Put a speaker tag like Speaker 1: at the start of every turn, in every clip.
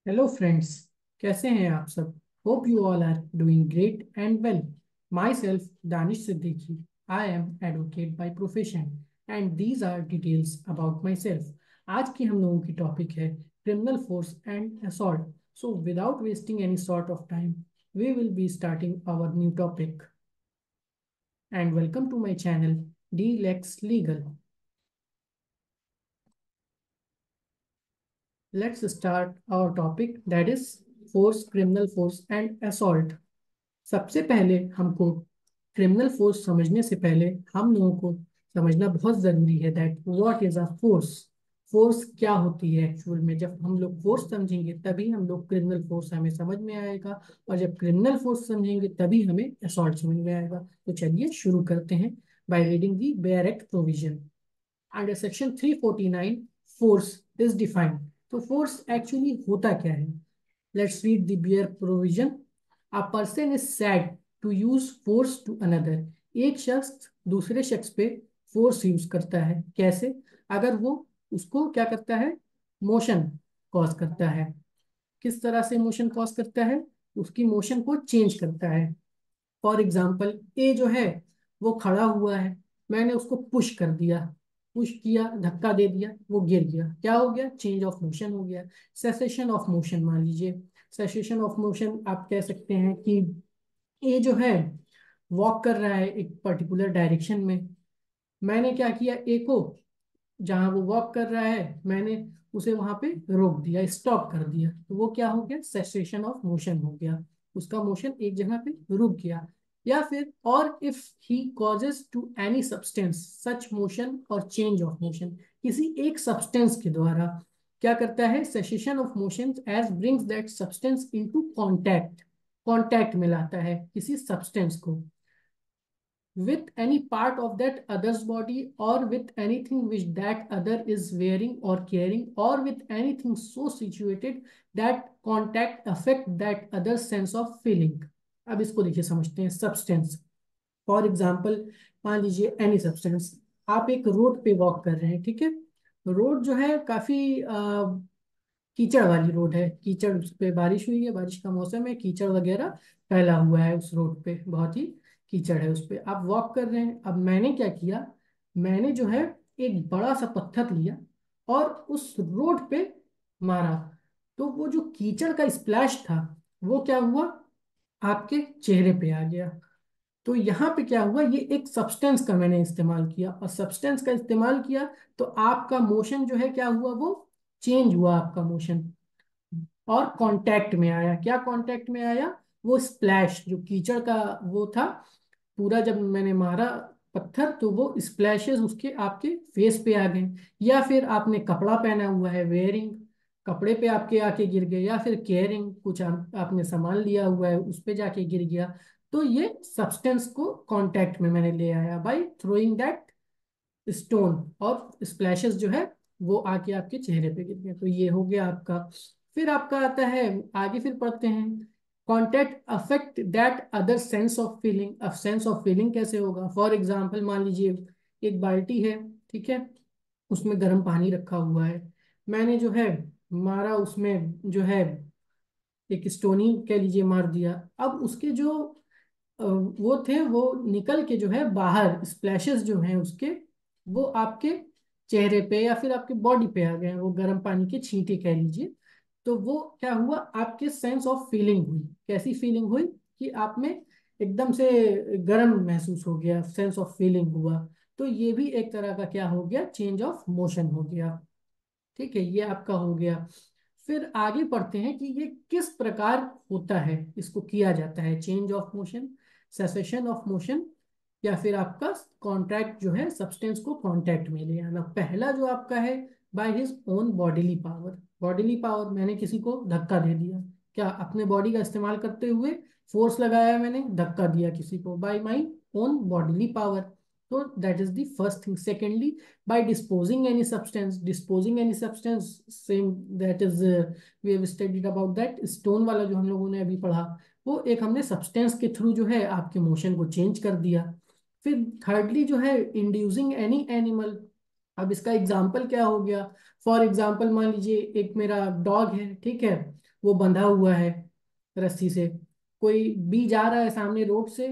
Speaker 1: Hello friends. कैसे हैं आप सब? Hope you all are doing great and well. My self Danish Siddiqui. I am advocate by profession and these are details about my self. आज की हम लोगों की टॉपिक है criminal force and assault. So without wasting any sort of time we will be starting our new topic. And welcome to my channel DLEX Legal. Let's start our topic, that is force, criminal force and assault. सबसे पहले हमको criminal force समझने से पहले हम लोगों को समझना बहुत जरूरी है that what is a force. Force क्या होती है एक्चुअल में। जब हम लोग फोर्स समझेंगे तभी हम लोग क्रिमिनल फोर्स हमें समझ में आएगा, और जब क्रिमिनल फोर्स समझेंगे तभी हमें असॉल्ट समझ में आएगा। तो चलिए शुरू करते हैं by reading the bare act provision. Under section 349 force is defined. तो फोर्स एक्चुअली होता क्या है? Let's read the bare provision. A person is said to use force to another. एक शख्स दूसरे शख्स पे फोर्स यूज करता है। कैसे? अगर वो उसको क्या करता है, मोशन कॉज करता है। किस तरह से मोशन कॉज करता है? उसकी मोशन को चेंज करता है। फॉर एग्जाम्पल, ए जो है वो खड़ा हुआ है, मैंने उसको पुश कर दिया, पुश किया, धक्का दे दिया, वो गिर गया। क्या हो गया? चेंज ऑफ मोशन हो गया। सेसेशन ऑफ मोशन मान लीजिए। सेसेशन ऑफ मोशन आप कह सकते हैं कि ये जो है वॉक कर रहा है एक पर्टिकुलर डायरेक्शन में, मैंने क्या किया, ए को जहां वो वॉक कर रहा है मैंने उसे वहां पे रोक दिया, स्टॉप कर दिया, तो वो क्या हो गया? सेसेशन ऑफ मोशन हो गया। उसका मोशन एक जगह पे रुक गया। या फिर or if he causes to any substance such motion or change of motion, किसी एक सब्सटेंस के द्वारा क्या करता है? Cessation of motion as brings that substance into contact, contact में लाता है किसी सब्सटेंस को with any part of that other's body, or with anything which that other is wearing or carrying, or with anything so situated that contact affect that other's sense of feeling. अब इसको देखिए, समझते हैं। Substance, for example मान लीजिए any substance. आप एक road पे वॉक कर रहे हैं, ठीक है। रोड जो है काफी कीचड़ वाली रोड है, कीचड़, उस पे बारिश हुई है, बारिश का मौसम है, कीचड़ वगैरह फैला हुआ है उस रोड पे, बहुत ही कीचड़ है उस पे। आप वॉक कर रहे हैं। अब मैंने क्या किया, मैंने जो है एक बड़ा सा पत्थर लिया और उस रोड पे मारा। तो वो जो कीचड़ का स्प्लैश था वो क्या हुआ? आपके चेहरे पे आ गया। तो यहाँ पे क्या हुआ, ये एक सब्सटेंस का मैंने इस्तेमाल किया, और सब्सटेंस का इस्तेमाल किया तो आपका मोशन जो है क्या हुआ, वो चेंज हुआ आपका मोशन, और कांटेक्ट में आया। क्या कांटेक्ट में आया? वो स्प्लैश जो कीचड़ का वो था पूरा, जब मैंने मारा पत्थर तो वो स्प्लैशेस उसके आपके फेस पे आ गए। या फिर आपने कपड़ा पहना हुआ है, वेयरिंग, कपड़े पे आपके आके गिर गए, या फिर केयरिंग, कुछ आपने सामान लिया हुआ है उस पे जाके गिर गया। तो ये सब्सटेंस को कांटेक्ट में मैंने ले आया बाय थ्रोइंग दैट स्टोन, और स्प्लैशेस जो है वो आके आपके चेहरे पे गिर गए। तो ये हो गया आपका। फिर आपका आता है आगे, फिर पढ़ते हैं। Contact affect that other sense of feeling. अब सेंस ऑफ फीलिंग कैसे होगा? फॉर एग्जाम्पल मान लीजिए एक बाल्टी है, ठीक है, उसमें गर्म पानी रखा हुआ है, मैंने जो है मारा, उसमें जो है एक स्टोनी कह लीजिए मार दिया। अब उसके जो वो थे वो निकल के जो है बाहर, स्प्लैशेस जो हैं उसके, वो आपके चेहरे पे या फिर आपके बॉडी पे आ गए, वो गर्म पानी के छींटे कह लीजिए। तो वो क्या हुआ, आपके सेंस ऑफ फीलिंग हुई। कैसी फीलिंग हुई? कि आप में एकदम से गर्म महसूस हो गया, सेंस ऑफ फीलिंग हुआ। तो ये भी एक तरह का क्या हो गया? चेंज ऑफ मोशन हो गया। ठीक है, ये आपका हो गया। फिर आगे पढ़ते हैं कि ये किस प्रकार होता है, इसको किया जाता है। Change of motion, cessation of motion, या फिर आपका कॉन्ट्रैक्ट जो है सब्सटेंस को कांटेक्ट में ले आना। पहला जो आपका है by his own bodily power. Bodily power, मैंने किसी को धक्का दे दिया, क्या अपने बॉडी का इस्तेमाल करते हुए फोर्स लगाया, मैंने धक्का दिया किसी को by my own bodily power. तो that is the first thing. Secondly, by disposing any substance, disposing any substance, same, that is we have studied about that stone वाला जो हम लोगों ने अभी पढ़ा, वो एक हमने सब्सटेंस के थ्रू जो है आपके मोशन को चेंज कर दिया। फिर थर्डली जो है इंड्यूसिंग एनी एनिमल। अब इसका एग्जाम्पल क्या हो गया? फॉर एग्जाम्पल मान लीजिए एक मेरा डॉग है, ठीक है, वो बंधा हुआ है रस्सी से, कोई बी जा रहा है सामने रोड से,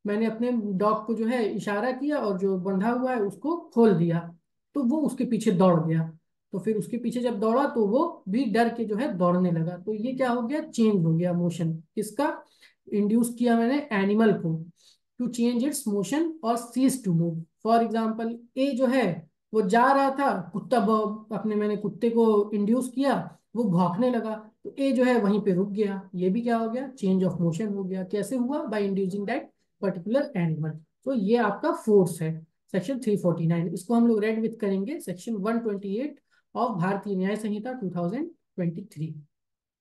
Speaker 1: मैंने अपने डॉग को जो है इशारा किया और जो बंधा हुआ है उसको खोल दिया, तो वो उसके पीछे दौड़ गया। तो फिर उसके पीछे जब दौड़ा तो वो भी डर के जो है दौड़ने लगा। तो ये क्या हो गया, चेंज हो गया मोशन। किसका इंड्यूस किया मैंने, एनिमल को, टू चेंज इट्स मोशन और cease to move. For example A जो है वो जा रहा था, अपने मैंने कुत्ते को इंड्यूस किया, वो भौंकने लगा, तो ए जो है वहीं पे रुक गया। ये भी क्या हो गया, चेंज ऑफ मोशन हो गया। कैसे हुआ, by inducing that particular animal. तो ये आपका फोर्स है, सेक्शन 349। इसको हम लोग रेड विथ करेंगे, सेक्शन 128 ऑफ भारतीय न्याय संहिता 2023।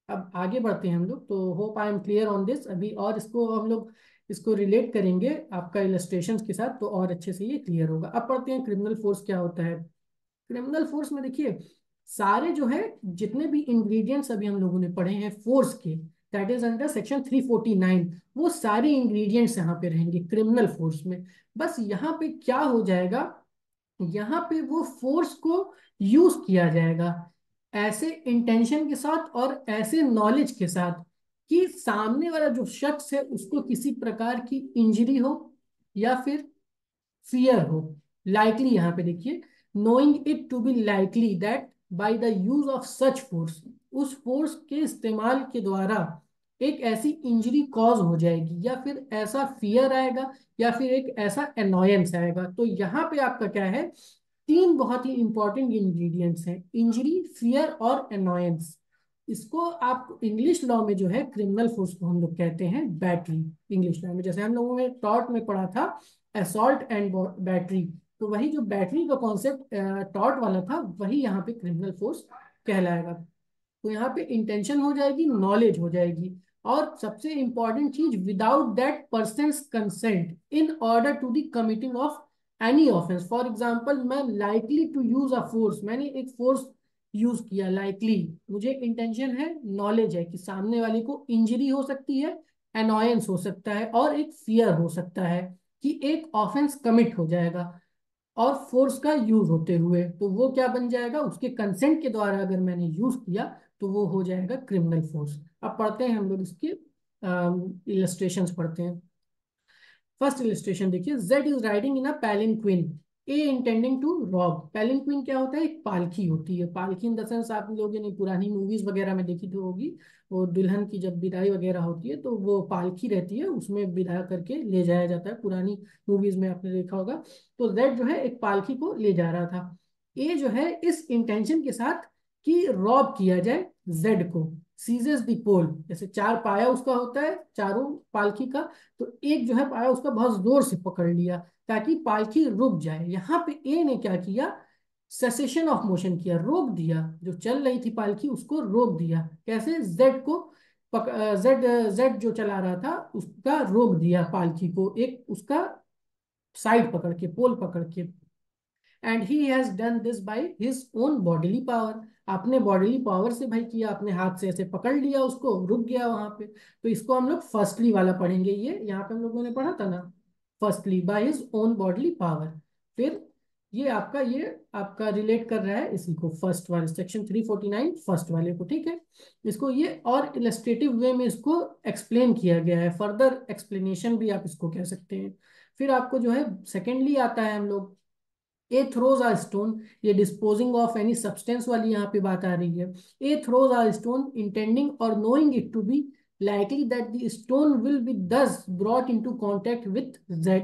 Speaker 1: अब आगे बढ़ते हैं हम लोग। तो hope I am clear on this अभी, और इसको हम लोग इसको रिलेट करेंगे आपका इलस्ट्रेशंस के साथ, तो और अच्छे से ये क्लियर होगा। अब पढ़ते हैं क्रिमिनल फोर्स क्या होता है। क्रिमिनल फोर्स में देखिए, सारे जो है जितने भी इंग्रेडिएंट्स अभी हम लोगों ने पढ़े हैं फोर्स के, दैट इज अंडर सेक्शन 349, वो सारे इंग्रेडिएंट्स यहाँ पे रहेंगे क्रिमिनल फोर्स में। बस यहाँ पे क्या हो जाएगा, यहाँ पे वो फोर्स को यूज किया जाएगा ऐसे इंटेंशन के साथ और ऐसे नॉलेज के साथ कि सामने वाला जो शख्स है उसको किसी प्रकार की इंजरी हो या फिर फियर हो। लाइकली यहाँ पे देखिए, knowing it to be likely that by the use of such force, उस फोर्स के इस्तेमाल के द्वारा एक ऐसी इंजरी कॉज हो जाएगी या फिर ऐसा फियर आएगा या फिर एक ऐसा अनोयंस आएगा। तो यहाँ पे आपका क्या है, तीन बहुत ही इंपॉर्टेंट इंग्रेडिएंट्स हैं, इंजरी, फियर और अनोयंस। इसको आप इंग्लिश लॉ में जो है क्रिमिनल फोर्स को हम लोग कहते हैं बैटरी। इंग्लिश लॉ में जैसे हम लोगों ने टॉर्ट में पढ़ा था असॉल्ट एंड बैटरी, तो वही जो बैटरी का कॉन्सेप्ट टॉर्ट वाला था वही यहाँ पे क्रिमिनल फोर्स कहलाएगा। तो यहाँ पे इंटेंशन हो जाएगी, नॉलेज हो जाएगी, और सबसे इंपॉर्टेंट चीज, without that person consent in order to the committing of any offence. For example, मैं likely to use a force, मैंने एक फोर्स यूज किया लाइकली, मुझे इंटेंशन है, नॉलेज है कि सामने वाले को इंजरी हो सकती है, अनॉयंस हो सकता है और एक फियर हो सकता है कि एक ऑफेंस कमिट हो जाएगा, और फोर्स का यूज होते हुए, तो वो क्या बन जाएगा, उसके कंसेंट के द्वारा अगर मैंने यूज किया तो वो हो जाएगा क्रिमिनल फोर्स। अब पढ़ते हैं हम लोग इसके इलस्ट्रेशंस पढ़ते हैं। फर्स्ट इलस्ट्रेशन देखिए, Z is riding in a palanquin, A intending to rob. Palanquin क्या होता है, एक पालकी होती है। पालकी इन द सेंस आप लोगों ने पुरानी मूवीज वगैरह में देखी तो होगी, वो दुल्हन की जब विदाई वगैरह होती है तो वो पालकी रहती है, उसमें विदा करके ले जाया जाता है, पुरानी मूवीज में आपने देखा होगा। तो जेड जो है एक पालकी को ले जा रहा था। ए जो है इस इंटेंशन के साथ कि रॉब किया जाए जेड को, सीजेस द पोल, जैसे चार पाया उसका होता है चारों पालकी का, तो एक जो है पाया उसका बहुत जोर से पकड़ लिया ताकि पालकी रुक जाए। यहाँ पे ए ने क्या किया, सेसेशन ऑफ मोशन किया, रोक दिया, जो चल रही थी पालकी उसको रोक दिया। कैसे, जेड को जेड जेड जो चला रहा था उसका रोक दिया पालकी को, एक उसका साइड पकड़ के, पोल पकड़ के। And he has done this by his own bodily power, अपने बॉडीली पावर से भाई किया, अपने हाथ से ऐसे पकड़ लिया उसको, रुक गया वहां पे। तो इसको हम लोग फर्स्टली वाला पढ़ेंगे, ये यहाँ पे हम लोगों ने पढ़ा था ना, firstly by his own bodily power. फिर ये आपका रिलेट कर रहा है इसी को, फर्स्ट वाले सेक्शन 349 फर्स्ट वाले को, ठीक है। इसको ये और इलस्ट्रेटिव वे में इसको एक्सप्लेन किया गया है, फर्दर एक्सप्लेनेशन भी आप इसको कह सकते हैं। फिर आपको जो है सेकेंडली आता है हम लोग, ए थ्रोज आ स्टोन, ये डिस्पोजिंग ऑफ एनी सब्सटेंस वाली यहाँ पे बात आ रही है। A throws a stone intending or knowing it to be likely that the stone will be thus brought into contact with Z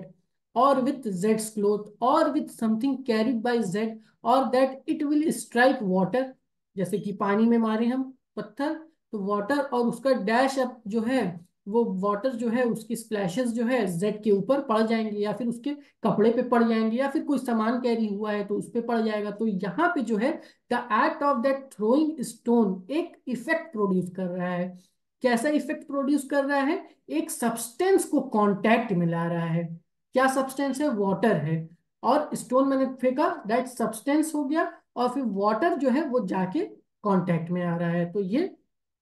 Speaker 1: or with Z's cloth or with something carried by Z, or that it will strike water, जैसे कि पानी में मारे हम पत्थर, तो water और उसका डैश अप जो है, वो वाटर जो है उसकी स्प्लैशेस जो है जेड के ऊपर पड़ जाएंगे या फिर उसके कपड़े पे पड़ जाएंगे या फिर कोई सामान कैरी हुआ है तो उस पे पड़ जाएगा। तो यहाँ पे जो है the act of that throwing stone एक इफेक्ट प्रोड्यूस कर रहा है। कैसा इफेक्ट प्रोड्यूस कर रहा है, एक सब्सटेंस को कांटेक्ट में ला रहा है। क्या सब्सटेंस है, वाटर है, और स्टोन मैंने फेंका, दैट सब्सटेंस हो गया, और फिर वाटर जो है वो जाके कांटेक्ट में आ रहा है। तो ये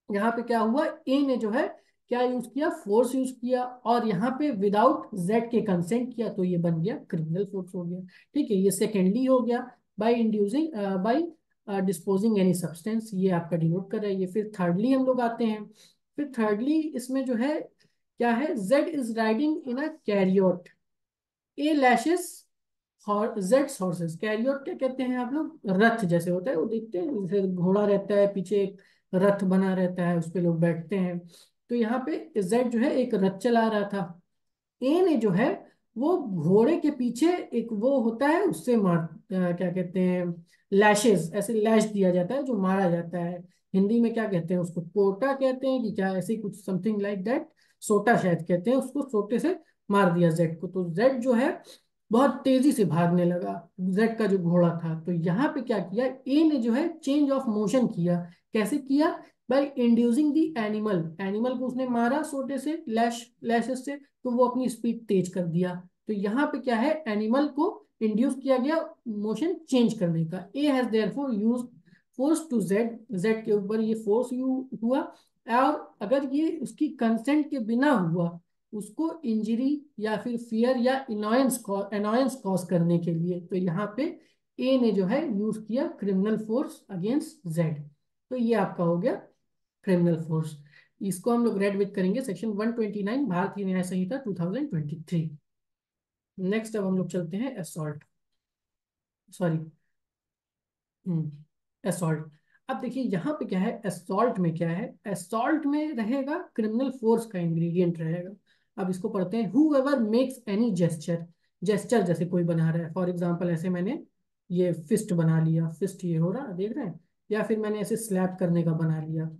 Speaker 1: यहाँ पे क्या हुआ, ए ने जो है क्या यूज किया, फोर्स यूज किया, और यहाँ पे विदाउट जेड के कंसेंट किया, तो ये बन गया क्रिमिनल फोर्स हो गया। ठीक है, ये सेकेंडली हो गया by inducing by disposing any substance, ये आपका डिनोट कर रहा है ये। फिर थर्डली हम लोग आते हैं। फिर थर्डली इसमें जो है क्या है, Z is riding in a chariot, A lashes Z horses. Chariot क्या कहते हैं आप लोग, रथ जैसे होता है वो, देखते हैं जैसे घोड़ा रहता है, पीछे एक रथ बना रहता है, उस पे लोग बैठते हैं। तो यहाँ पे जेड जो है एक रथ चला रहा था। ए ने जो है वो घोड़े के पीछे एक वो होता है, उससे क्या कहते हैं, लैशेस, ऐसे लैश दिया जाता है जो मारा जाता है। हिंदी में क्या कहते हैं उसको, पोटा कहते हैं कि क्या, ऐसे ही कुछ समथिंग लाइक दैट, सोटा शायद कहते हैं उसको। सोटे से मार दिया जेड को, तो जेड जो है बहुत तेजी से भागने लगा, जेड का जो घोड़ा था। तो यहाँ पे क्या किया, ए ने जो है चेंज ऑफ मोशन किया। कैसे किया, by inducing the animal, animal को उसने मारा सोटे से, लैशेस से, तो वो अपनी स्पीड तेज कर दिया। तो यहाँ पे क्या है, एनिमल को इंड्यूस किया गया मोशन चेंज करने का। A has therefore use force to Z, Z के ऊपर ये फोर्स यू हुआ। और अगर ये उसकी कंसेंट के बिना हुआ, उसको इंजरी या फिर फियर या अनॉयंस कॉज करने के लिए, तो यहाँ पे ए ने जो है यूज किया क्रिमिनल फोर्स अगेंस्ट जेड। तो ये आपका हो गया क्रिमिनल फोर्स। इसको हम लोग रेड विथ करेंगे सेक्शन 129 भारतीय न्याय संहिता 2023। नेक्स्ट अब हम लोग चलते हैं असॉल्ट, सॉरी, असॉल्ट। अब देखिए यहाँ पे क्या है, असॉल्ट में क्या है, असॉल्ट में रहेगा क्रिमिनल फोर्स का इंग्रेडिएंट रहेगा। अब इसको पढ़ते हैं, who ever makes any gesture, gesture जैसे कोई बना रहा है, फॉर एग्जांपल ऐसे मैंने ये फिस्ट बना लिया, फिस्ट ये हो रहा देख रहे हैं, या फिर मैंने ऐसे स्लैप करने का बना लिया,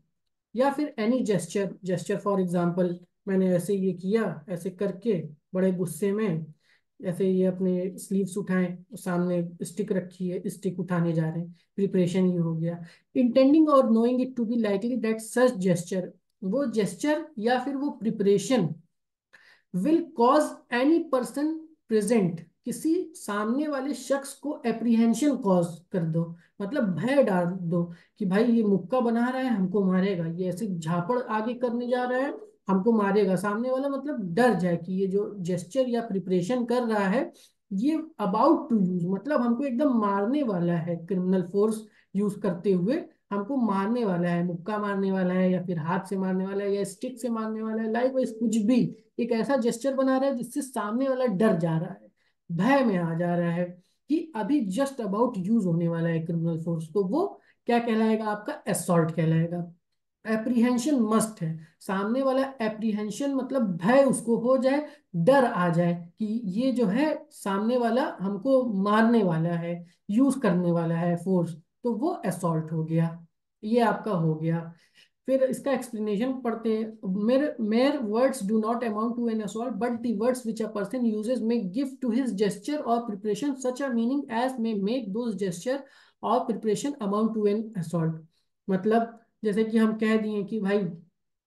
Speaker 1: या फिर any gesture, gesture for example मैंने ऐसे ये किया, ऐसे करके बड़े गुस्से में ऐसे ये अपने स्लीव्स उठाएं, सामने स्टिक रखी है, स्टिक उठाने जा रहे हैं, प्रिपरेशन ये हो गया। Intending or knowing it to be likely that such gesture, वो जेस्चर या फिर वो preparation will cause any person present, किसी सामने वाले शख्स को एप्रीहेंशन कॉज कर दो, मतलब भय डाल दो कि भाई ये मुक्का बना रहा है हमको मारेगा, ये ऐसे झापड़ आगे करने जा रहा है हमको मारेगा, सामने वाला मतलब डर जाए कि ये जो जेस्चर या प्रिपरेशन कर रहा है ये अबाउट टू यूज, मतलब हमको एकदम मारने वाला है, क्रिमिनल फोर्स यूज करते हुए हमको मारने वाला है, मुक्का मारने वाला है, या फिर हाथ से मारने वाला है, या स्टिक से मारने वाला है, लाइक वाइज कुछ भी, एक ऐसा जेस्चर बना रहा है जिससे सामने वाला डर जा रहा है, भय में आ जा रहा है कि अभी जस्ट अबाउट यूज होने वाला है क्रिमिनल फोर्स, तो वो क्या कहलाएगा, आपका असॉल्ट कहलाएगा। एप्रीहेंशन मस्ट है, सामने वाला एप्रीहेंशन मतलब भय उसको हो जाए, डर आ जाए कि ये जो है सामने वाला हमको मारने वाला है, यूज करने वाला है फोर्स, तो वो असॉल्ट हो गया। ये आपका हो गया। फिर इसका एक्सप्लेनेशन पढ़ते हैं, मेरे mere words do not amount to an assault but the words which a person uses may give to his gesture or preparation such a meaning as may make those gesture or preparation amount to an assault. मतलब जैसे कि हम कह दिए कि भाई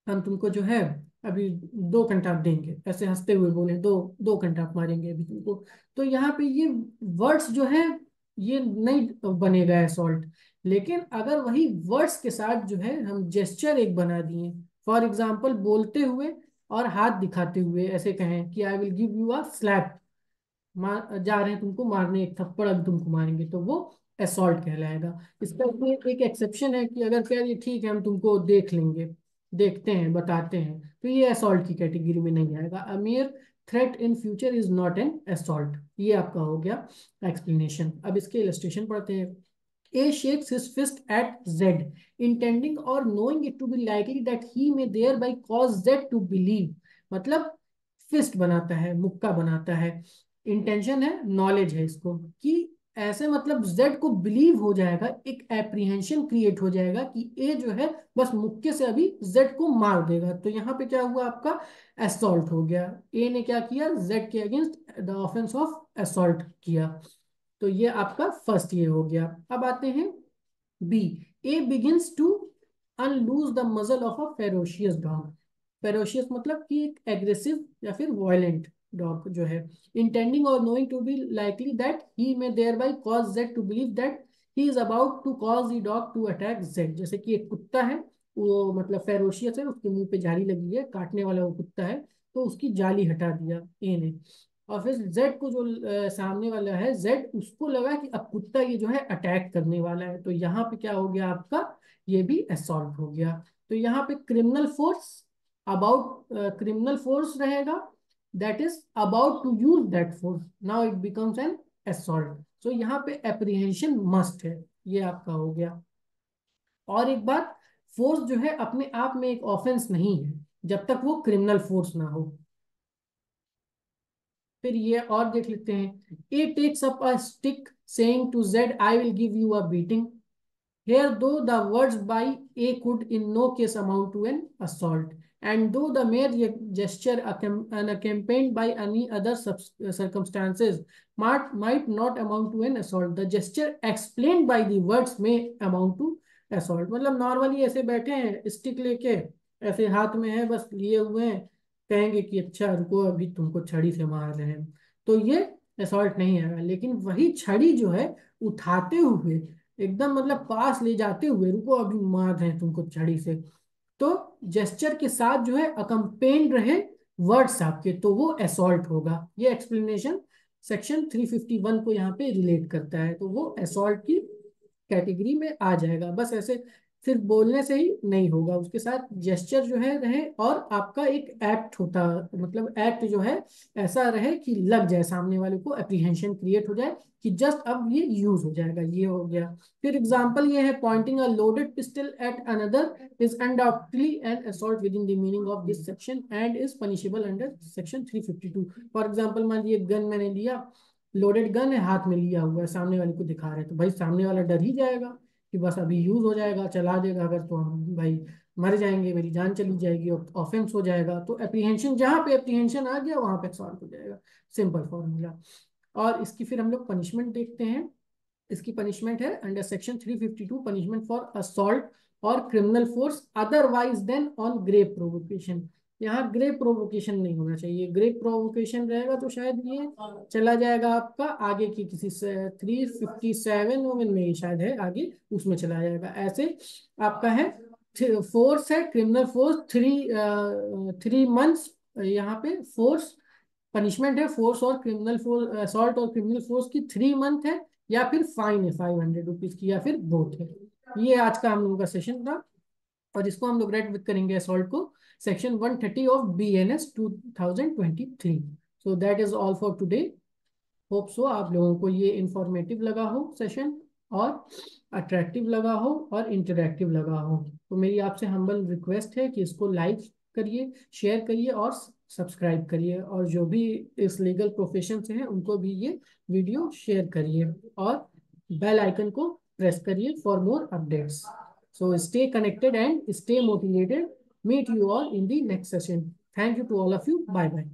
Speaker 1: हम तुमको जो है अभी 2 घंटा आप देंगे, ऐसे हंसते हुए बोले, दो 2 घंटा आप मारेंगे अभी तुमको, तो यहाँ पे ये वर्ड्स जो है ये नहीं बनेगा असॉल्ट। लेकिन अगर वही वर्ड्स के साथ जो है हम जेस्चर एक बना दिए, फॉर एग्जाम्पल बोलते हुए और हाथ दिखाते हुए ऐसे कहें कि आई will give you a slap, मार जा रहे हैं तुमको मारने, एक थप्पड़ अभी तुमको मारेंगे, तो वो असॉल्ट कहलाएगा। इसका एक एक्सेप्शन है कि अगर कह दिए ठीक है हम तुमको देख लेंगे, देखते हैं बताते हैं, तो ये असॉल्ट की कैटेगरी में नहीं आएगा। अ mere threat in future is not an assault. ये आपका हो गया एक्सप्लेनेशन। अब इसके इलस्ट्रेशन पढ़ते हैं। A shakes his fist at Z, intending or knowing it to be likely that he may thereby cause Z to believe, मतलब fist बनाता है, मुक्का बनाता है, इंटेंशन है, नॉलेज है इसको, कि ऐसे मतलब जेड को बिलीव हो जाएगा, एक एप्रीहेंशन क्रिएट हो जाएगा कि ए जो है बस मुक्के से अभी जेड को मार देगा। तो यहाँ पे क्या हुआ, आपका असॉल्ट हो गया। ए ने क्या किया, जेड के against the offence of assault किया। तो ये आपका फर्स्ट ये हो गया। अब आते हैं B. A begins to unloose the muzzle of a ferocious dog, ferocious मतलब कि एक एग्रेसिव या फिर वायलेंट डॉग जो है, intending or knowing to be likely that he may thereby cause Z to believe that he is about to cause the dog to attack Z. जैसे कि एक कुत्ता है, वो मतलब फेरोशियस है, उसके मुंह पे जाली लगी है, काटने वाला वो कुत्ता है, तो उसकी जाली हटा दिया ए ने। और फिर जेड को जो सामने वाला है जेड, उसको लगा कि अब कुत्ता ये जो है अटैक करने वाला है, तो यहाँ पे क्या हो गया आपका, ये भी असॉल्ट हो गया। तो यहाँ पे criminal force about, criminal force रहेगा, that is about to use that force, now it becomes an assault. So यहाँ पे एप्रीहेंशन मस्ट है, ये आपका हो गया। और एक बात, फोर्स जो है अपने आप में एक ऑफेंस नहीं है जब तक वो क्रिमिनल फोर्स ना हो। फिर ये और देख लेते हैं, A takes up a stick saying to Z I will give you a beating. Here, though the words by A could in no case amount to an assault, and though the mere gesture unaccompanied by any other circumstances might not amount to an assault, the gesture explained by the words may amount to assault। मतलब normally ऐसे बैठे हैं stick लेके, ऐसे हाथ में है बस लिए हुए हैं, कहेंगे कि अच्छा रुको अभी तुमको छड़ी से मार रहे हैं, तो ये असॉल्ट नहीं है। लेकिन वही छड़ी जो है उठाते हुए एकदम मतलब पास ले जाते हुए, रुको अभी मार रहे हैं तुमको छड़ी से, तो जेस्चर के साथ जो है अकम्पेन्ड रहे वर्ड्स आपके, तो वो असॉल्ट होगा। ये एक्सप्लेनेशन सेक्शन 351 को यहाँ पे रिलेट करता है, तो वो असॉल्ट की कैटेगरी में आ जाएगा। बस ऐसे सिर्फ बोलने से ही नहीं होगा, उसके साथ जेस्चर जो है रहे, और आपका एक एक्ट होता, मतलब एक्ट जो है ऐसा रहे कि लग जाए सामने वाले को, अप्रीहेंशन क्रिएट हो जाए कि जस्ट अब ये यूज हो जाएगा, ये हो गया। फिर एग्जांपल ये है, pointing a loaded pistol at another is undoubtedly an assault within the meaning of this section and is punishable under section 352। For example मान लीजिए गन मैंने लिया, लोडेड गन है, हाथ में लिया हुआ है, सामने वाले को दिखा रहे हैं, तो भाई सामने वाला डर ही जाएगा कि बस अभी यूज हो जाएगा, चला देगा अगर तो हम भाई मर जाएंगे, मेरी जान चली जाएगी, ऑफेंस हो जाएगा। तो एप्रीहेंशन, जहां पे एप्रीहेंशन आ गया वहां पे सॉल्व हो जाएगा, सिंपल फॉर्मूला। और इसकी फिर हम लोग पनिशमेंट देखते हैं। इसकी पनिशमेंट है under section 352, punishment for assault or criminal force otherwise than on grave provocation. यहाँ ग्रेव प्रोवोकेशन नहीं होना चाहिए, ग्रेव प्रोवोकेशन रहेगा तो शायद ये चला जाएगा आपका आगे की किसी से 357 वोमेन में, शायद है आगे उसमें चला जाएगा। ऐसे आपका है फोर्स है क्रिमिनल फोर्स 3 मंथ्स, यहाँ पे फोर्स पनिशमेंट है फोर्स और criminal force, assault or criminal force की 3 मंथ है, या फिर फाइन है 500 रुपीज की, या फिर बोथ है। ये आज का हम लोगों का सेशन था, और इसको हम लोग रेड करेंगे असॉल्ट को section 130 of BNS 2023। So that is all for today. Hope so आप लोगों को ये इंफॉर्मेटिव लगा हो सेशन, और अट्रैक्टिव लगा हो, और इंटरैक्टिव लगा हो। तो मेरी आपसे हम्बल रिक्वेस्ट है कि इसको लाइक करिए, शेयर करिए और सब्सक्राइब करिए, और जो भी इस लीगल प्रोफेशन से हैं उनको भी ये वीडियो शेयर करिए, और बेल आइकन को प्रेस करिए for more updates. So stay connected and stay motivated. Meet you all in the next session. Thank you to all of you. Bye bye.